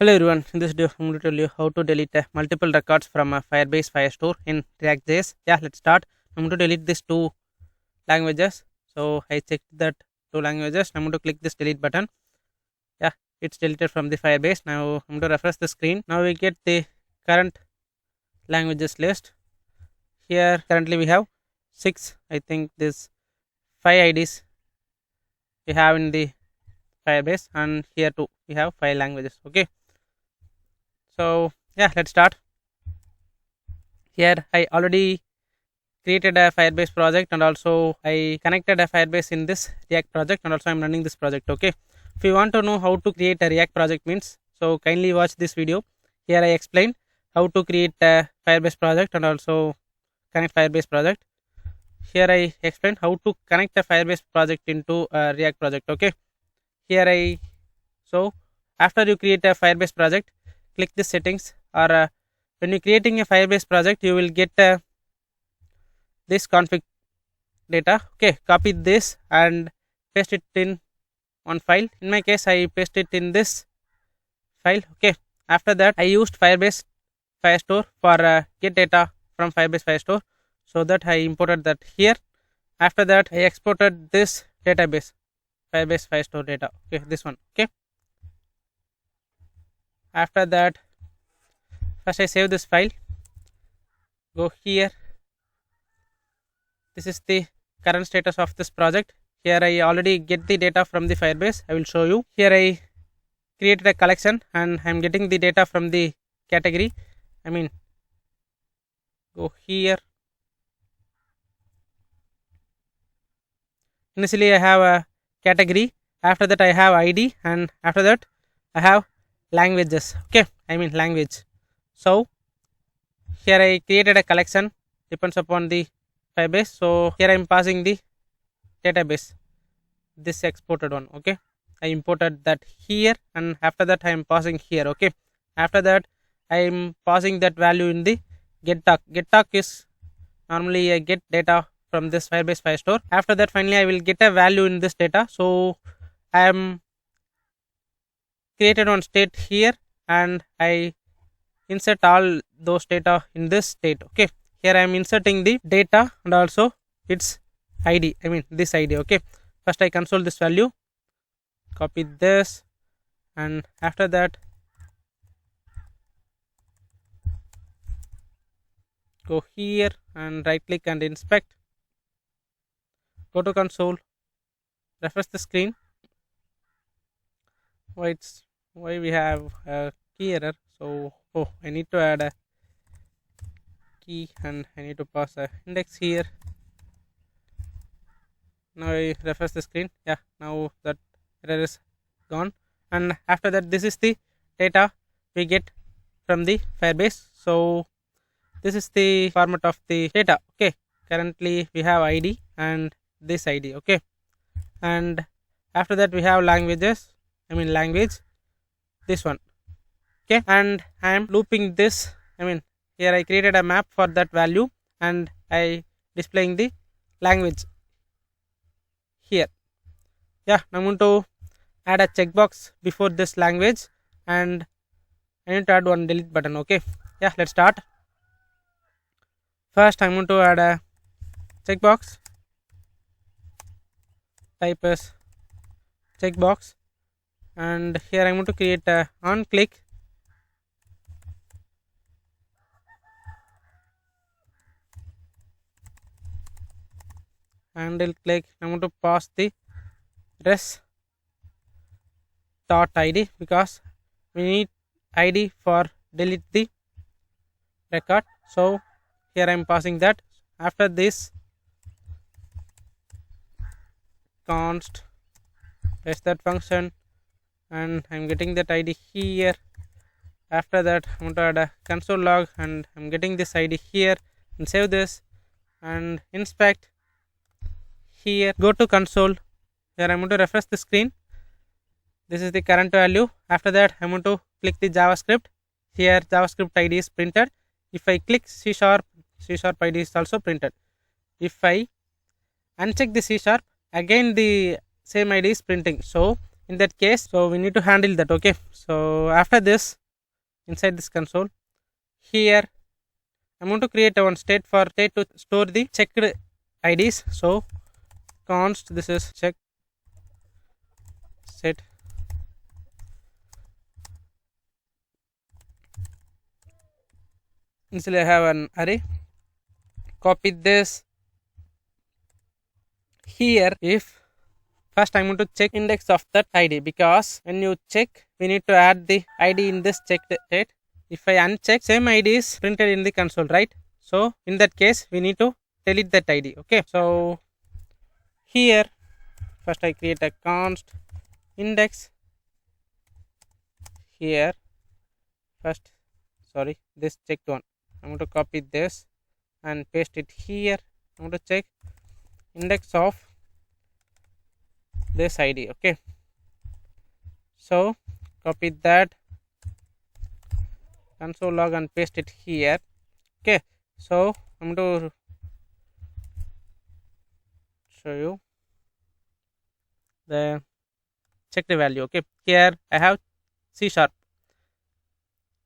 Hello everyone, in this video I'm going to tell you how to delete multiple records from a Firebase Firestore in React.js. Yeah, let's start. I'm going to delete these two languages. So I checked that two languages. I'm going to click this delete button. Yeah, it's deleted from the Firebase. Now I'm going to refresh the screen. Now we get the current languages list. Here currently we have 6. I think this 5 IDs we have in the Firebase, and here too we have 5 languages. Okay. So yeah, let's start. Here I already created a Firebase project, and also I connected a Firebase in this React project, and also I'm running this project. Okay, if you want to know how to create a React project means, so kindly watch this video. Here I explained how to create a Firebase project and also connect Firebase project. Here I explained how to connect a Firebase project into a React project. Okay, here so after you create a Firebase project, click the settings, or when you're creating a Firebase project you will get this config data. Okay, copy this and paste it in one file. In my case I paste it in this file. Okay, after that I used Firebase Firestore for get data from Firebase Firestore, so that I imported that here. After that I exported this database, Firebase Firestore data. Okay, this one. Okay, after that first I save this file, go here. This is the current status of this project. Here I already get the data from the Firebase. I will show you. Here I created a collection and I am getting the data from the category. Go here. Initially I have a category, after that I have ID, and after that I have languages. Okay, language. So here I created a collection, depends upon the Firebase. So here I am passing the database, this exported one. Okay, I imported that here, and after that I am passing here. Okay, after that I am passing that value in the get talk. Get talk is normally I get data from this Firebase Firestore. After that finally I will get a value in this data. So I am created one state here, and I insert all those data in this state. Okay, here I am inserting the data and also its ID, this ID. Okay, first I console this value, copy this, and after that go here and right click and inspect, go to console, refresh the screen. Why we have a key error? So I need to add a key and I need to pass a index here. Now I refresh the screen. Yeah, now that error is gone, and after that this is the data we get from the Firebase. So this is the format of the data. Okay, currently we have ID and this ID. Okay, and after that we have languages, language, this one. Okay, and I am looping this. Here I created a map for that value and I displaying the language here. Yeah, now I'm going to add a checkbox before this language, and I need to add one delete button. Okay, yeah, let's start. First I'm going to add a checkbox, type as checkbox, and here I'm going to create a on click handle click. I'm going to pass the res dot id because we need id for delete the record. So here I'm passing that. After this const paste that function, and I'm getting that id here. After that I'm going to add a console log, and I'm getting this id here, and save this and inspect. Here go to console. Here I'm going to refresh the screen. This is the current value. After that I'm going to click the JavaScript. Here JavaScript ID is printed. If I click C# ID is also printed. If I uncheck the C#, again the same ID is printing. So In that case, so we need to handle that. Okay, so after this, inside this console, here I'm going to create one state for state to store the checked IDs. So const, this is check set. Initially I have an array, copy this here. If first I'm going to check index of that ID, because when you check we need to add the ID in this checked state. If I uncheck, same ID is printed in the console, right? So in that case we need to delete that ID. Okay, so here first I create a const index. Here first, sorry, this checked one, I'm going to copy this and paste it here. I'm going to check index of this ID. Okay, so copy that, console log and paste it here. Okay, so I'm going to show you the check the value. Okay, here I have C sharp.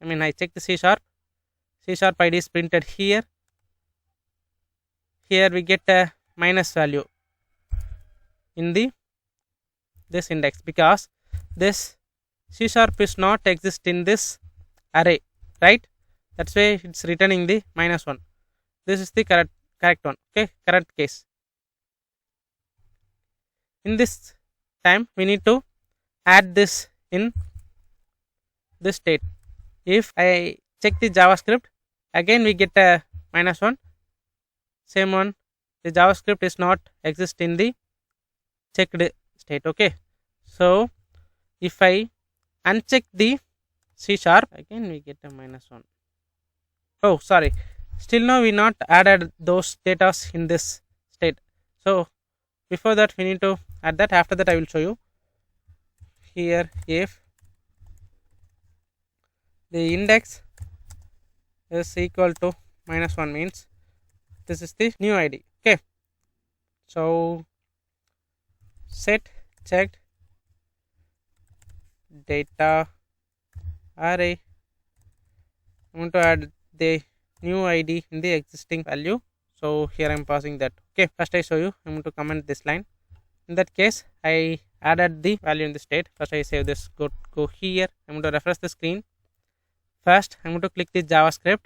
I check the C sharp ID is printed here. Here we get a minus value in the this index, because this C sharp is not exist in this array, right? That's why it's returning the -1. This is the correct one. Okay, current case. In this time we need to add this in this state. If I check the JavaScript, again we get a -1. Same one, the JavaScript is not exist in the checked state. Okay, so if I uncheck the C sharp, again we get a -1. Oh, sorry, still now we not added those data in this state. So before that we need to add that. After that I will show you. Here if the index is equal to -1 means this is the new ID. Okay, so set checked data array. I'm going to add the new ID in the existing value. So here I'm passing that. Okay, first I show you. I'm going to comment this line. In that case I added the value in the state. First I save this, go here. I'm going to refresh the screen. First I'm going to click the JavaScript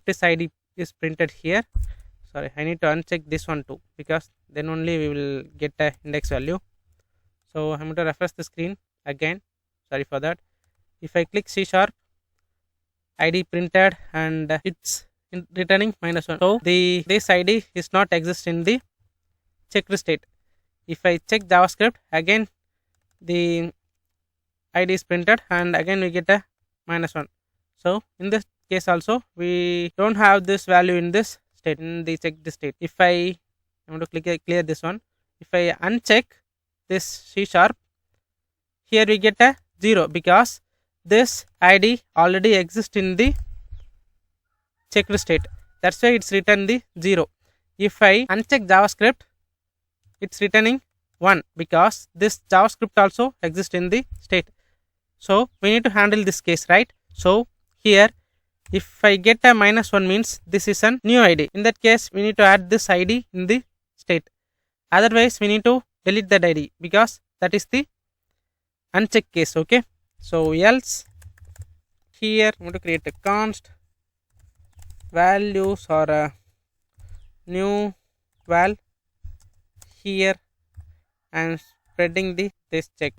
is ID is printed here. Sorry, I need to uncheck this one too, because then only we will get a index value. So I'm going to refresh the screen again. Sorry for that. If I click C sharp, ID printed and it's returning -1. So this ID is not exist in the checked state. If I check JavaScript, again the ID is printed and again we get a -1. So in this case also we don't have this value in this state, in the checked state. If I'm going to clear this one. If I uncheck this C sharp, here we get a 0, because this ID already exists in the checked state. That's why it's written the 0. If I uncheck JavaScript, it's returning 1, because this JavaScript also exists in the state. So we need to handle this case, right? So here if I get a -1 means this is a new ID. In that case we need to add this ID in the state. Otherwise we need to delete that ID, because that is the unchecked case. Okay, so else here I'm going to create a const values or a new val here and spreading this check,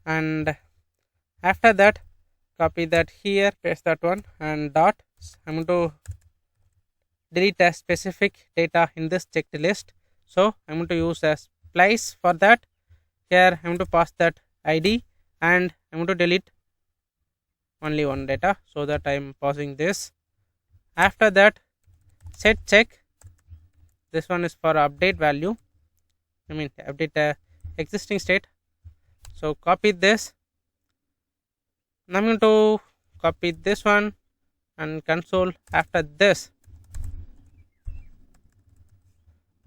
and after that copy that here, paste that one and dot. I'm going to delete a specific data in this checked list. So I'm going to use a splice for that. Here I'm going to pass that ID and I'm going to delete only one data, so that I'm passing this. After that set check, this one is for update value, update existing state. So copy this. Now I'm going to copy this one and console after this,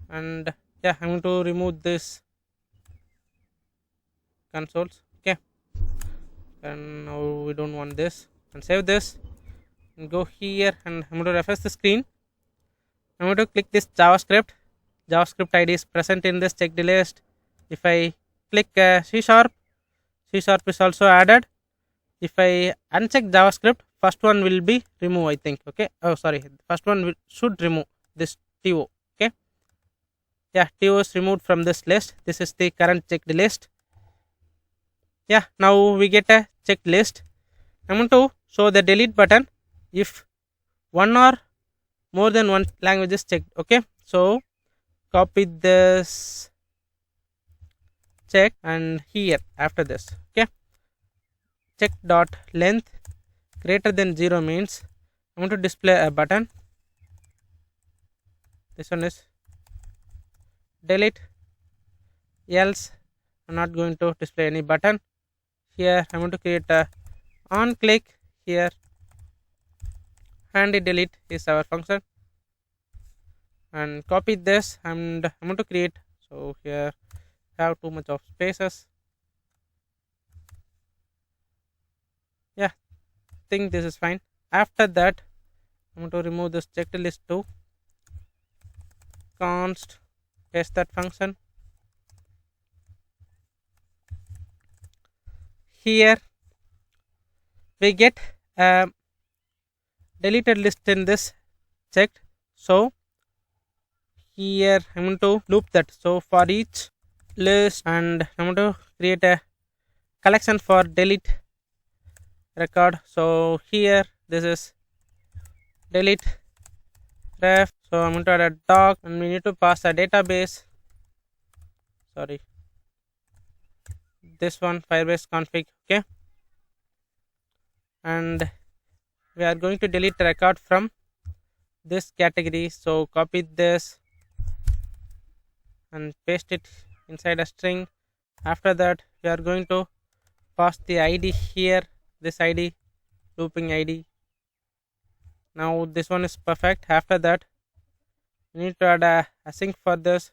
and yeah, I'm going to remove this consoles. Okay, and now we don't want this, and save this and go here, and I'm going to refresh the screen. I'm going to click this JavaScript ID is present in this check list. If I click C sharp is also added. If I uncheck JavaScript, first one will be remove, I think. Okay, oh sorry, first one should remove this TO. Okay, yeah, TO is removed from this list. This is the current checked list. Yeah, now we get a checked list. I'm going to show the delete button if one or more than one language is checked. Okay, so copy this check and here after this. Okay, check dot length greater than 0 means I'm going to display a button. This one is delete, else I'm not going to display any button. Here I'm going to create a on click. Here handy delete is our function, and copy this and I'm going to create. So here have too much of spaces. Yeah, think this is fine. After that I'm going to remove this checked list to const paste that function. Here we get a deleted list in this checked. So here I'm going to loop that. So for each list, and I'm going to create a collection for delete record. So here this is delete ref. So I'm going to add a doc, and we need to pass a database. Sorry, this one Firebase config. Okay, and we are going to delete the record from this category. So copy this and paste it inside a string. After that we are going to pass the ID here, this ID, looping ID. Now this one is perfect. After that we need to add a async for this.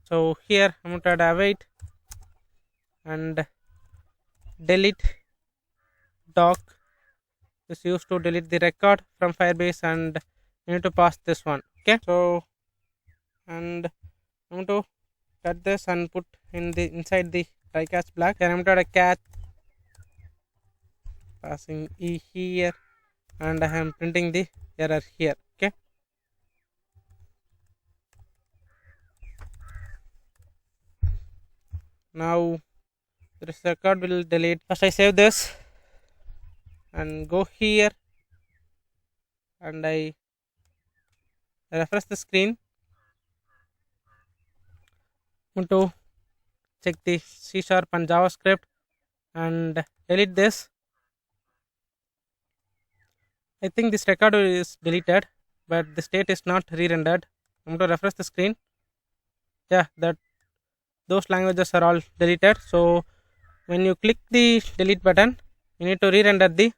So here I'm going to add await and delete doc is used to delete the record from Firebase, and you need to pass this one. Okay, so and I'm going to cut this and put in the inside the try catch block. Then I'm going to add a catch passing e here, and I am printing the error here. Okay, now this record will delete. First I save this and go here, and I refresh the screen. I'm going to check the C sharp and JavaScript and delete this. I think this record is deleted, but the state is not re-rendered. I'm going to refresh the screen. Yeah, that those languages are all deleted. So when you click the delete button, you need to re-render the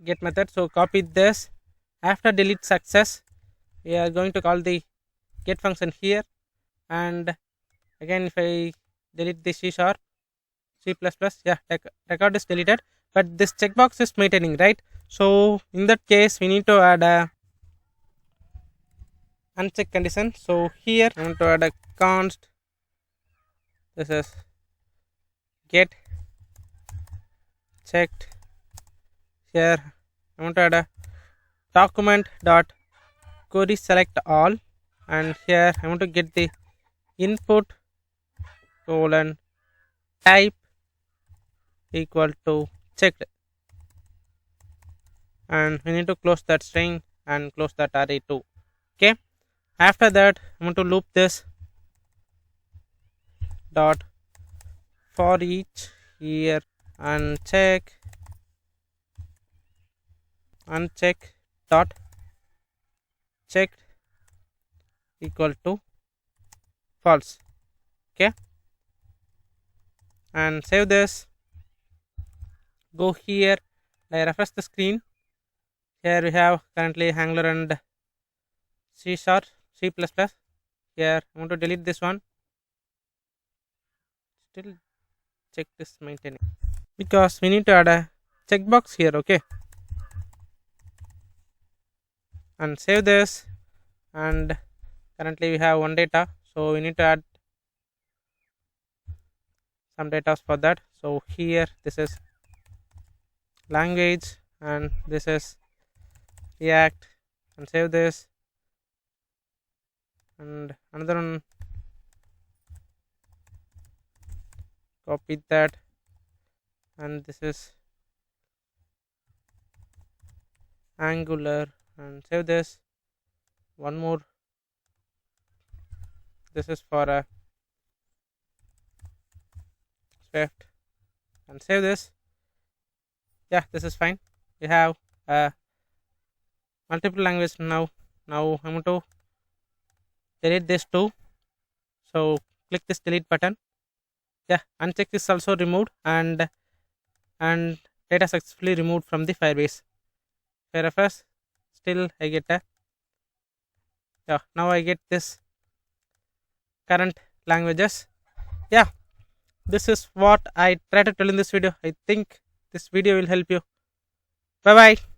get method. So copy this. After delete success, we are going to call the get function here, and again if I delete the C sharp, C++, yeah, record is deleted, but this checkbox is maintaining, right? So in that case we need to add a uncheck condition. So here I want to add a const, this is get checked. Here I want to add a document dot query select all, and here I want to get the input colon type equal to checked, and we need to close that string and close that array too. Okay, after that I'm going to loop this dot for each here uncheck dot checked equal to false. Okay, and save this, go here, I refresh the screen. Here we have currently Angular and C sharp, C plus plus. Here I want to delete this one. Still check this maintaining because we need to add a checkbox here. Okay, and save this. And currently we have one data, so we need to add some data for that. So here this is language and this is React, and save this. And another one, copy that, and this is Angular, and save this. One more, this is for a Swift, and save this. Yeah, this is fine. We have multiple languages now. Now I'm going to delete this too. So click this delete button. Yeah, uncheck is also removed, and data successfully removed from the Firebase. If I refresh, still I get a, yeah, now I get this current languages. Yeah, this is what I try to tell in this video. I think this video will help you. Bye bye.